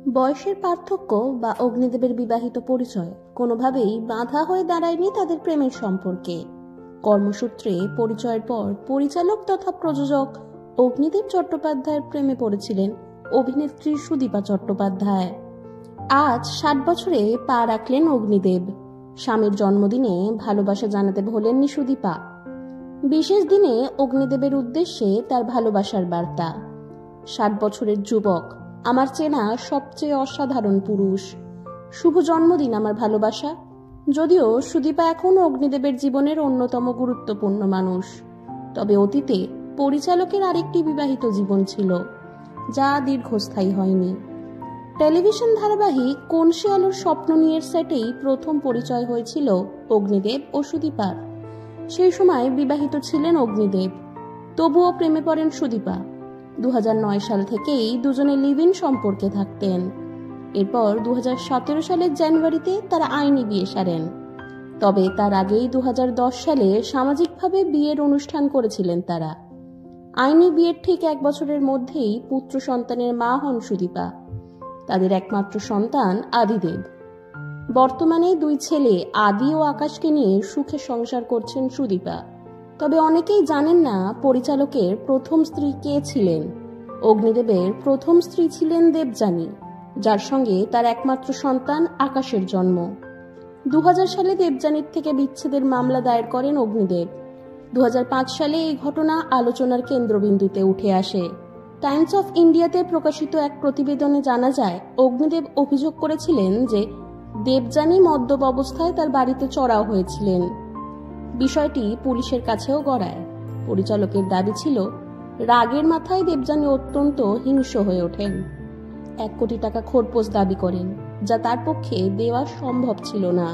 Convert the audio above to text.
বয়সের পার্থক্য বা অগ্নিদেবের বিবাহিত পরিচয় কোনোভাবেই বাধা হয়ে দাঁড়ায়নি তাদের প্রেমের সম্পর্কে। কর্মসূত্রে পরিচয়ের পর পরিচালক তথা প্রযোজক অগ্নিদেব চট্টোপাধ্যায়ের প্রেমে পড়েছিলেন অভিনেত্রী সুদীপা চট্টোপাধ্যায়। আজ 60 বছরে পা রাখলেন অগ্নিদেব। স্বামীর জন্মদিনে ভালোবাসা জানাতে ভোলেননি সুদীপা। বিশেষ দিনে অগ্নিদেবের উদ্দেশ্যে তার ভালোবাসার বার্তা। 60 বছরের যুবক, আমার চেনা সবচেয়ে অসাধারণ পুরুষ, শুভ জন্মদিন আমার ভালোবাসা। যদিও সুদীপা এখন অগ্নিদেবের জীবনের অন্যতম গুরুত্বপূর্ণ মানুষ, তবে অতীতে পরিচালকের আরেকটি বিবাহিত জীবন ছিল, যা দীর্ঘস্থায়ী হয়নি। টেলিভিশন ধারাবাহিক কোন সে আলোর স্বপ্ন নিয়ে সেটেই প্রথম পরিচয় হয়েছিল অগ্নিদেব ও সুদীপার। সেই সময় বিবাহিত ছিলেন অগ্নিদেব, তবুও প্রেমে পড়েন সুদীপা। 2009 সাল থেকেই দুজনে লিভ ইন সম্পর্কে থাকতেন। এরপর 2017 সালের জানুয়ারিতে তারা আইনি বিয়ে সারেন। তবে তার আগেই 2010 সালে সামাজিকভাবে বিয়ের অনুষ্ঠান করেছিলেন তারা। আইনি বিয়ের ঠিক 1 বছরের মধ্যেই পুত্র সন্তানের মা হন সুদীপা। তাদের একমাত্র সন্তান আদিদেব। বর্তমানে 2 ছেলে আদি ও আকাশকে নিয়ে সুখে সংসার করছেন সুদীপা। তবে অনেকেই জানেন না পরিচালকের প্রথম স্ত্রী কে ছিলেন। অগ্নিদেবের প্রথম স্ত্রী ছিলেন দেবযানী, যার সঙ্গে তার একমাত্র সন্তান আকাশের জন্ম। 2000 সালে দেবযানীর থেকে বিচ্ছেদের মামলা দায়ের করেন অগ্নিদেব। 2005 সালে এই ঘটনা আলোচনার কেন্দ্রবিন্দুতে উঠে আসে। টাইমস অফ ইন্ডিয়াতে প্রকাশিত এক প্রতিবেদনে জানা যায়, অগ্নিদেব অভিযোগ করেছিলেন যে দেবযানী মদ্যপ অবস্থায় তার বাড়িতে চড়াও হয়েছিলেন। বিষয়টি পুলিশের কাছেও গড়ায়। পরিচালকের দাবি ছিল, রাগের মাথায় দেবযানী অত্যন্ত হিংস্র হয়ে ওঠেন। 1 কোটি টাকা খোরপোশ দাবি করেন, যা তার পক্ষে দেওয়া সম্ভব ছিল না।